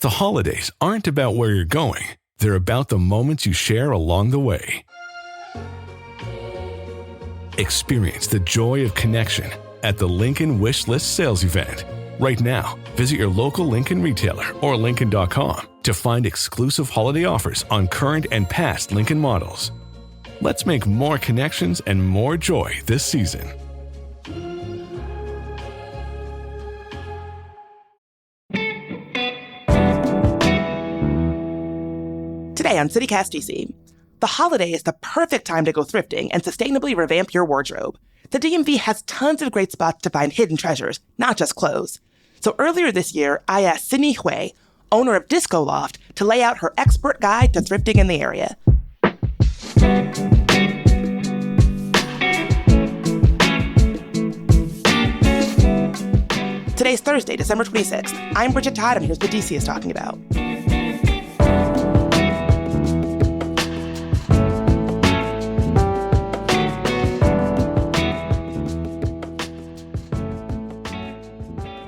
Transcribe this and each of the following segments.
The holidays aren't about where you're going. They're about the moments you share along the way. Experience the joy of connection at the Lincoln Wish List sales event. Right now, visit your local Lincoln retailer or Lincoln.com to find exclusive holiday offers on current and past Lincoln models. Let's make more connections and more joy this season. Today on CityCast DC, the holiday is the perfect time to go thrifting and sustainably revamp your wardrobe. The DMV has tons of great spots to find hidden treasures, not just clothes. So earlier this year, I asked Sydney Hui, owner of Disco Loft, to lay out her expert guide to thrifting in the area. Today's Thursday, December 26th. I'm Bridget Todd, and here's what DC is talking about.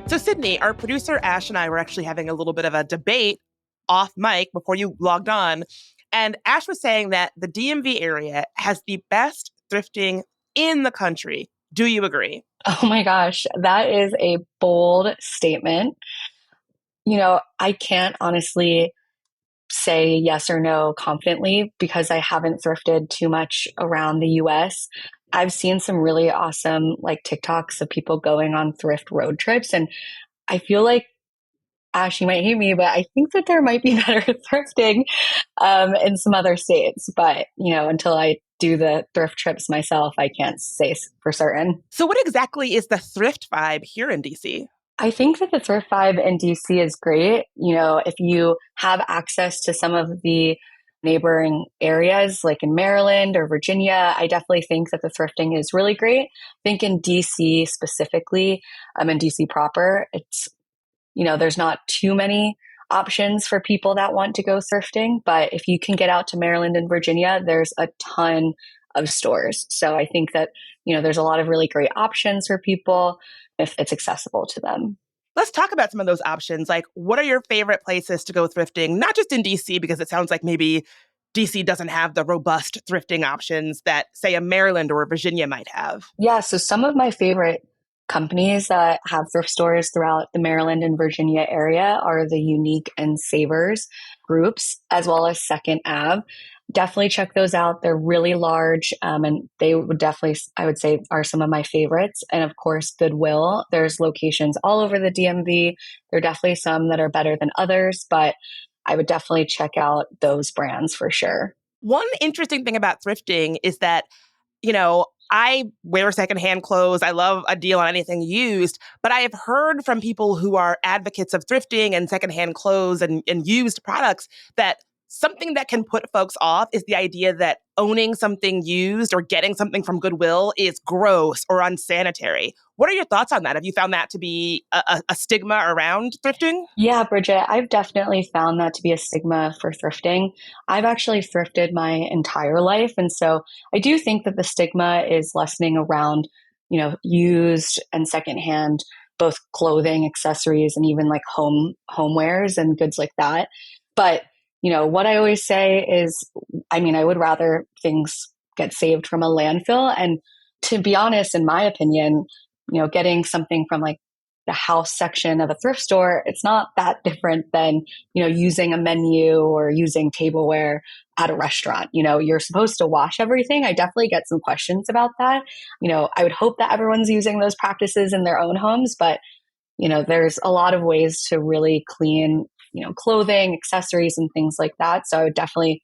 So Sydney, our producer Ash and I were actually having a little bit of a debate off mic before you logged on. And Ash was saying that the DMV area has the best thrifting in the country. Do you agree? Oh my gosh, that is a bold statement. You know, I can't honestly say yes or no confidently because I haven't thrifted too much around the US. I've seen some really awesome TikToks of people going on thrift road trips. And I feel like, Ash, you might hate me, but I think that there might be better thrifting in some other states. But, until I do the thrift trips myself, I can't say for certain. So what exactly is the thrift vibe here in DC? I think that the thrift vibe in DC is great. If you have access to some of the neighboring areas like in Maryland or Virginia, I definitely think that the thrifting is really great. I think in DC specifically, in DC proper, it's, there's not too many options for people that want to go thrifting. But if you can get out to Maryland and Virginia, there's a ton of stores. So I think that, there's a lot of really great options for people if it's accessible to them. Let's talk about some of those options. Like, what are your favorite places to go thrifting? Not just in DC, because it sounds like maybe DC doesn't have the robust thrifting options that, say, a Maryland or a Virginia might have. Yeah, so some of my favorite companies that have thrift stores throughout the Maryland and Virginia area are the Unique and Savers groups, as well as Second Ave. Definitely check those out. They're really large, and they would definitely, I would say, are some of my favorites. And of course, Goodwill. There's locations all over the DMV. There are definitely some that are better than others, but I would definitely check out those brands for sure. One interesting thing about thrifting is that, I wear secondhand clothes. I love a deal on anything used, but I have heard from people who are advocates of thrifting and secondhand clothes and used products that something that can put folks off is the idea that owning something used or getting something from Goodwill is gross or unsanitary. What are your thoughts on that? Have you found that to be a stigma around thrifting? Yeah, Bridget, I've definitely found that to be a stigma for thrifting. I've actually thrifted my entire life. And so I do think that the stigma is lessening around, used and secondhand, both clothing, accessories, and even homewares and goods like that. But what I always say is, I would rather things get saved from a landfill. And to be honest, in my opinion, getting something from the house section of a thrift store, it's not that different than, using a menu or using tableware at a restaurant. You're supposed to wash everything. I definitely get some questions about that. I would hope that everyone's using those practices in their own homes, but, there's a lot of ways to really clean clothing, accessories, and things like that. So I would definitely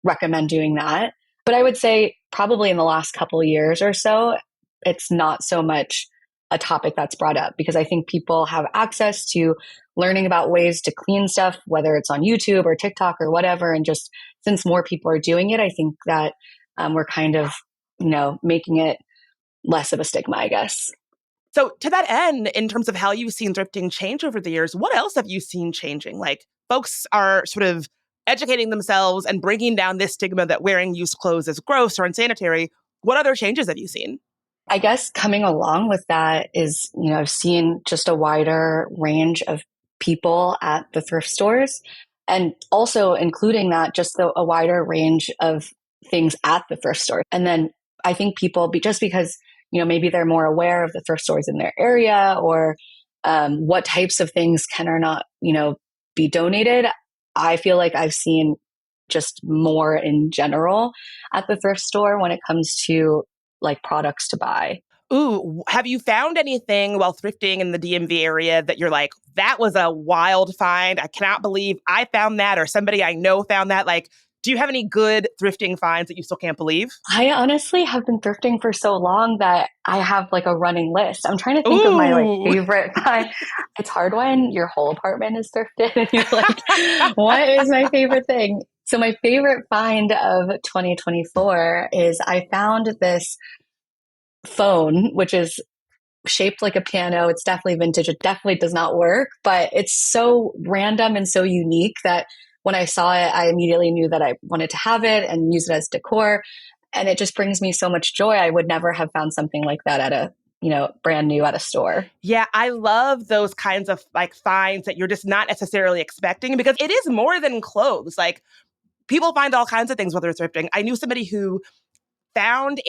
recommend doing that. But I would say probably in the last couple of years or so, it's not so much a topic that's brought up because I think people have access to learning about ways to clean stuff, whether it's on YouTube or TikTok or whatever. And just since more people are doing it, I think that we're kind of, making it less of a stigma, I guess. So to that end, in terms of how you've seen thrifting change over the years, what else have you seen changing? Folks are sort of educating themselves and bringing down this stigma that wearing used clothes is gross or unsanitary. What other changes have you seen? I guess coming along with that is, I've seen just a wider range of people at the thrift stores, and also including that just a wider range of things at the thrift store. And then I think people, just because, maybe they're more aware of the thrift stores in their area, or what types of things can or not, be donated. I feel like I've seen just more in general at the thrift store when it comes to like products to buy. Ooh, have you found anything while thrifting in the DMV area that you're like, that was a wild find? I cannot believe I found that, or somebody I know found that. Like, do you have any good thrifting finds that you still can't believe? I honestly have been thrifting for so long that I have like a running list. I'm trying to think of my like favorite find. It's hard when your whole apartment is thrifted and you're like, what is my favorite thing? So my favorite find of 2024 is I found this phone, which is shaped like a piano. It's definitely vintage. It definitely does not work, but it's so random and so unique that when I saw it, I immediately knew that I wanted to have it and use it as decor. And it just brings me so much joy. I would never have found something like that at a, brand new at a store. Yeah, I love those kinds of like finds that you're just not necessarily expecting, because it is more than clothes. Like, people find all kinds of things while they're thrifting. I knew somebody who found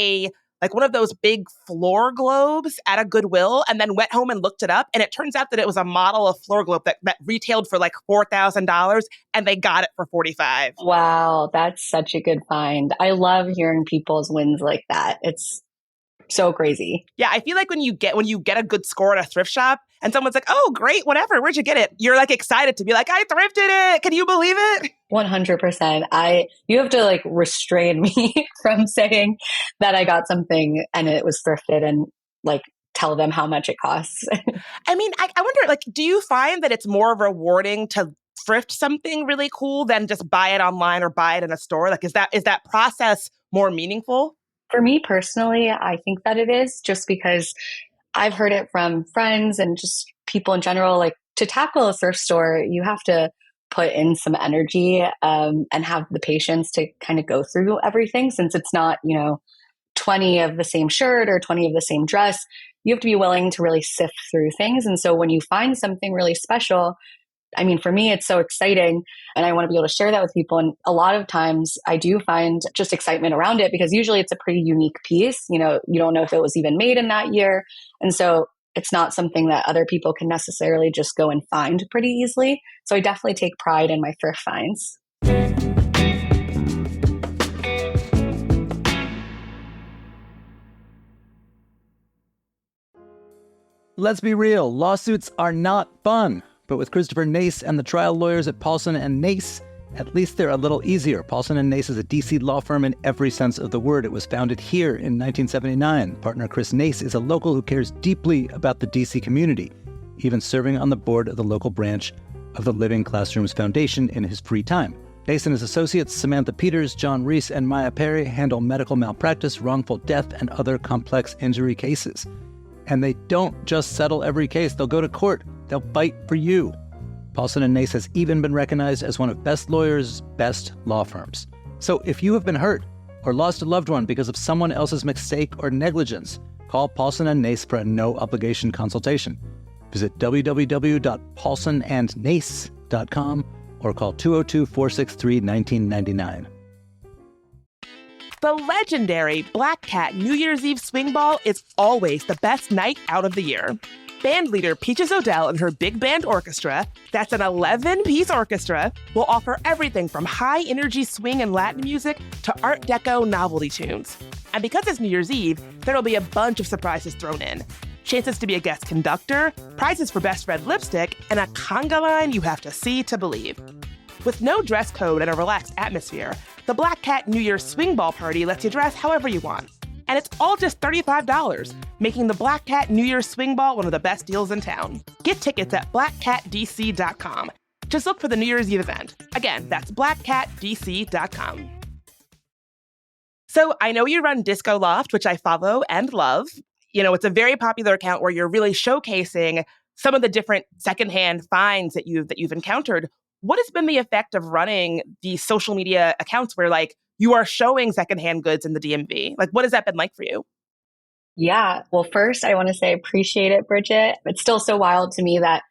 one of those big floor globes at a Goodwill, and then went home and looked it up. And it turns out that it was a model of floor globe that retailed for like $4,000, and they got it for $45,000. Wow, that's such a good find. I love hearing people's wins like that. It's so crazy. Yeah, I feel like when you get a good score at a thrift shop and someone's like, oh, great, whatever, where'd you get it? You're like excited to be like, I thrifted it. Can you believe it? 100%. You have to like restrain me from saying that I got something and it was thrifted and like tell them how much it costs. I mean, I wonder, like, do you find that it's more rewarding to thrift something really cool than just buy it online or buy it in a store? Like, is that process more meaningful? For me personally, I think that it is, just because I've heard it from friends and just people in general. Like, to tackle a thrift store, you have to put in some energy and have the patience to kind of go through everything, since it's not, 20 of the same shirt or 20 of the same dress. You have to be willing to really sift through things. And so when you find something really special, I mean, for me, it's so exciting and I want to be able to share that with people. And a lot of times I do find just excitement around it, because usually it's a pretty unique piece. You don't know if it was even made in that year. And so it's not something that other people can necessarily just go and find pretty easily. So I definitely take pride in my thrift finds. Let's be real, lawsuits are not fun. But with Christopher Nace and the trial lawyers at Paulson and Nace, at least they're a little easier. Paulson and Nace is a DC law firm in every sense of the word. It was founded here in 1979. Partner Chris Nace is a local who cares deeply about the DC community, even serving on the board of the local branch of the Living Classrooms Foundation in his free time. Nace and his associates, Samantha Peters, John Reese, and Maya Perry, handle medical malpractice, wrongful death, and other complex injury cases. And they don't just settle every case. They'll go to court. They'll fight for you. Paulson and Nace has even been recognized as one of Best Lawyers' best law firms. So if you have been hurt or lost a loved one because of someone else's mistake or negligence, call Paulson and Nace for a no-obligation consultation. Visit www.paulsonandnace.com or call 202-463-1999. The legendary Black Cat New Year's Eve Swing Ball is always the best night out of the year. Band leader Peaches O'Dell and her big band orchestra, that's an 11-piece orchestra, will offer everything from high-energy swing and Latin music to Art Deco novelty tunes. And because it's New Year's Eve, there'll be a bunch of surprises thrown in. Chances to be a guest conductor, prizes for best red lipstick, and a conga line you have to see to believe. With no dress code and a relaxed atmosphere, the Black Cat New Year's Swing Ball Party lets you dress however you want. And it's all just $35, making the Black Cat New Year's Swing Ball one of the best deals in town. Get tickets at blackcatdc.com. Just look for the New Year's Eve event. Again, that's blackcatdc.com. So I know you run Disco Loft, which I follow and love. It's a very popular account where you're really showcasing some of the different secondhand finds that you've encountered. What has been the effect of running these social media accounts where you are showing secondhand goods in the DMV? What has that been like for you? Yeah. Well, first, I want to say I appreciate it, Bridget. It's still so wild to me that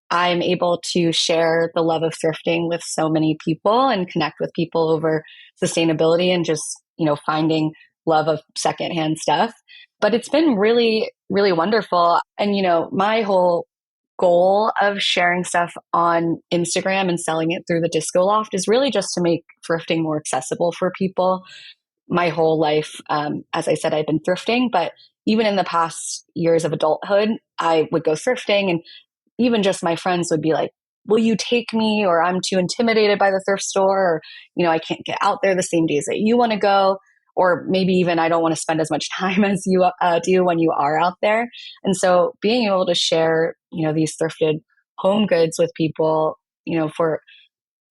I'm able to share the love of thrifting with so many people and connect with people over sustainability and just, finding love of secondhand stuff. But it's been really, really wonderful. And, my whole goal of sharing stuff on Instagram and selling it through the Disco Loft is really just to make thrifting more accessible for people. My whole life, as I said, I've been thrifting, but even in the past years of adulthood, I would go thrifting, and even just my friends would be like, will you take me? Or I'm too intimidated by the thrift store. Or, I can't get out there the same days that you want to go. Or maybe even I don't want to spend as much time as you do when you are out there. And so being able to share, these thrifted home goods with people,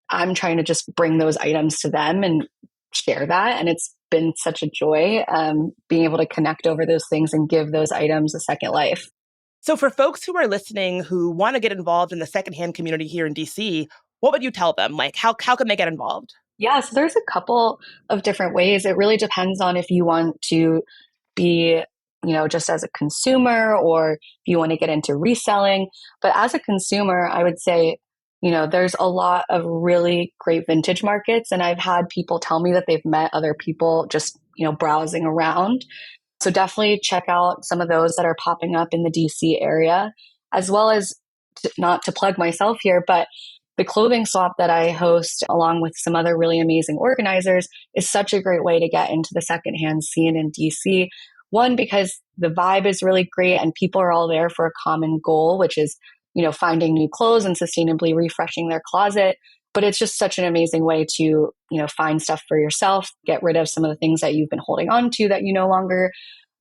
I'm trying to just bring those items to them and share that. And it's been such a joy being able to connect over those things and give those items a second life. So for folks who are listening who want to get involved in the secondhand community here in DC, what would you tell them? Like, how can they get involved? Yeah, so there's a couple of different ways. It really depends on if you want to be, just as a consumer, or if you want to get into reselling. But as a consumer, I would say, there's a lot of really great vintage markets. And I've had people tell me that they've met other people just, browsing around. So definitely check out some of those that are popping up in the DC area, as well as, not to plug myself here, but the clothing swap that I host along with some other really amazing organizers is such a great way to get into the secondhand scene in DC. One, because the vibe is really great and people are all there for a common goal, which is, finding new clothes and sustainably refreshing their closet. But it's just such an amazing way to, find stuff for yourself, get rid of some of the things that you've been holding on to that you no longer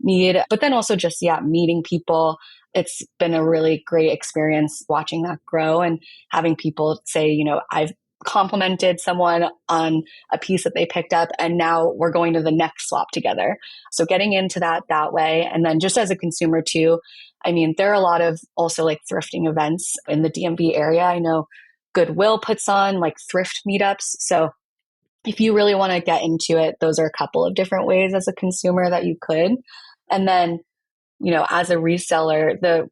need. But then also just, meeting people. It's been a really great experience watching that grow and having people say, I've complimented someone on a piece that they picked up and now we're going to the next swap together. So getting into that way. And then just as a consumer too, I mean, there are a lot of also like thrifting events in the DMV area. I know Goodwill puts on like thrift meetups. So if you really want to get into it, those are a couple of different ways as a consumer that you could. And then, as a reseller, the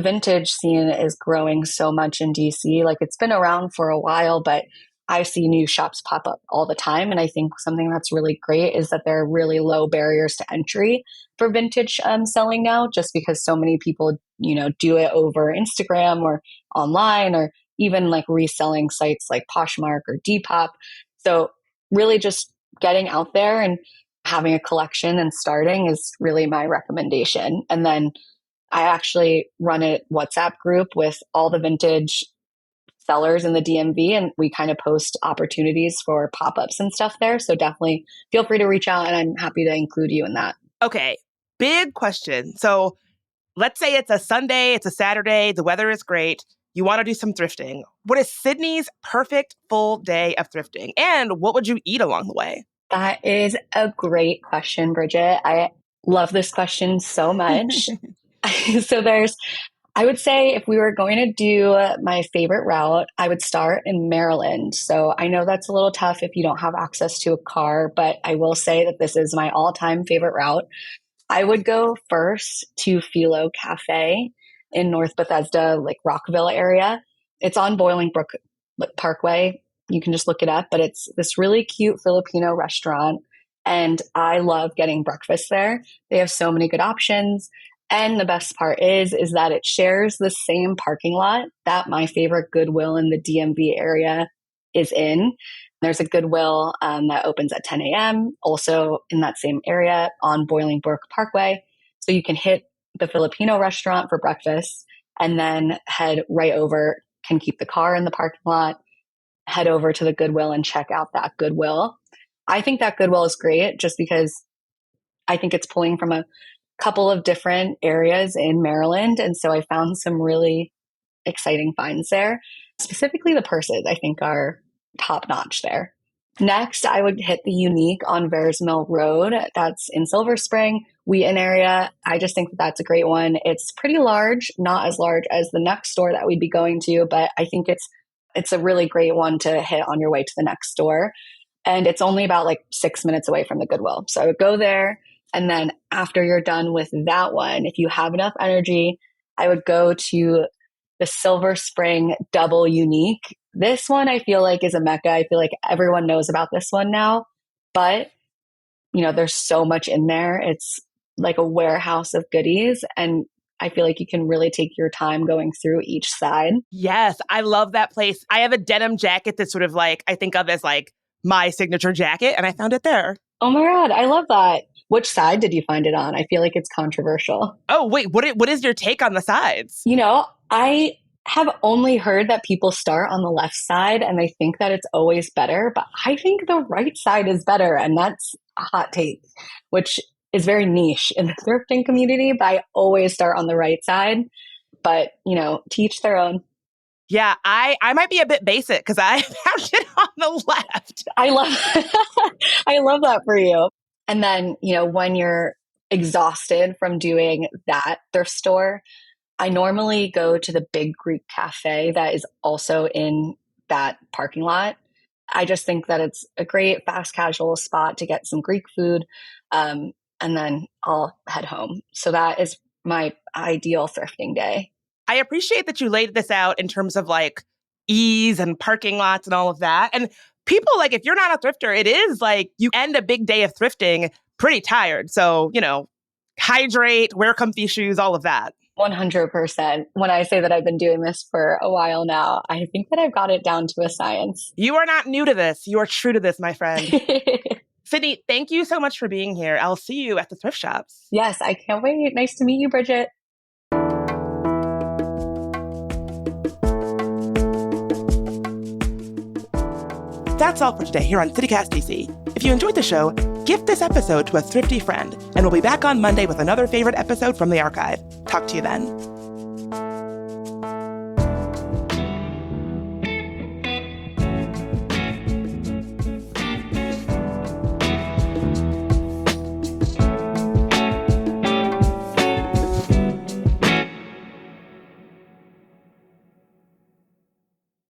vintage scene is growing so much in DC. Like it's been around for a while, but I see new shops pop up all the time. And I think something that's really great is that there are really low barriers to entry for vintage selling now, just because so many people, do it over Instagram or online, or even like reselling sites like Poshmark or Depop. So really just getting out there and having a collection and starting is really my recommendation. And then I actually run a WhatsApp group with all the vintage sellers in the DMV, and we kind of post opportunities for pop-ups and stuff there. So definitely feel free to reach out and I'm happy to include you in that. Okay, big question. So let's say it's a Sunday, it's a Saturday, the weather is great. You want to do some thrifting. What is Sydney's perfect full day of thrifting? And what would you eat along the way? That is a great question, Bridget. I love this question so much. So I would say if we were going to do my favorite route, I would start in Maryland. So I know that's a little tough if you don't have access to a car, but I will say that this is my all-time favorite route. I would go first to Philo Cafe in North Bethesda, like Rockville area. It's on Bolingbrook Parkway. You can just look it up, but it's this really cute Filipino restaurant. And I love getting breakfast there. They have so many good options. And the best part is that it shares the same parking lot that my favorite Goodwill in the DMV area is in. There's a Goodwill that opens at 10 a.m. also in that same area on Bolingbrook Parkway. So you can hit the Filipino restaurant for breakfast and then head right over, can keep the car in the parking lot, head over to the Goodwill and check out that Goodwill. I think that Goodwill is great just because I think it's pulling from a couple of different areas in Maryland. And so I found some really exciting finds there. Specifically, the purses I think are top notch there. Next, I would hit the Unique on Veres Mill Road. That's in Silver Spring, Wheaton area. I just think that's a great one. It's pretty large, not as large as the next store that we'd be going to, but I think it's a really great one to hit on your way to the next store. And it's only about like 6 minutes away from the Goodwill. So I would go there. And then after you're done with that one, if you have enough energy, I would go to the Silver Spring Double Unique. This one I feel like is a mecca. I feel like everyone knows about this one now, but there's so much in there. It's like a warehouse of goodies, and I feel like you can really take your time going through each side. Yes, I love that place. I have a denim jacket that's sort of like, I think of as like my signature jacket, and I found it there. Oh my God, I love that. Which side did you find it on? I feel like it's controversial. Oh, wait, what is your take on the sides? I have only heard that people start on the left side and they think that it's always better, but I think the right side is better. And that's a hot take, which is very niche in the thrifting community, but I always start on the right side. But, to each their own. Yeah, I might be a bit basic because I found it on the left. I love that for you. And then, when you're exhausted from doing that thrift store, I normally go to the Big Greek Cafe that is also in that parking lot. I just think that it's a great fast casual spot to get some Greek food. And then I'll head home. So that is my ideal thrifting day. I appreciate that you laid this out in terms of like ease and parking lots and all of that. And people, like, if you're not a thrifter, it is like you end a big day of thrifting pretty tired. So, hydrate, wear comfy shoes, all of that. 100%. When I say that I've been doing this for a while now, I think that I've got it down to a science. You are not new to this. You are true to this, my friend. Sydney, thank you so much for being here. I'll see you at the thrift shops. Yes, I can't wait. Nice to meet you, Bridget. That's all for today here on CityCast DC. If you enjoyed the show, gift this episode to a thrifty friend, and we'll be back on Monday with another favorite episode from the archive. Talk to you then.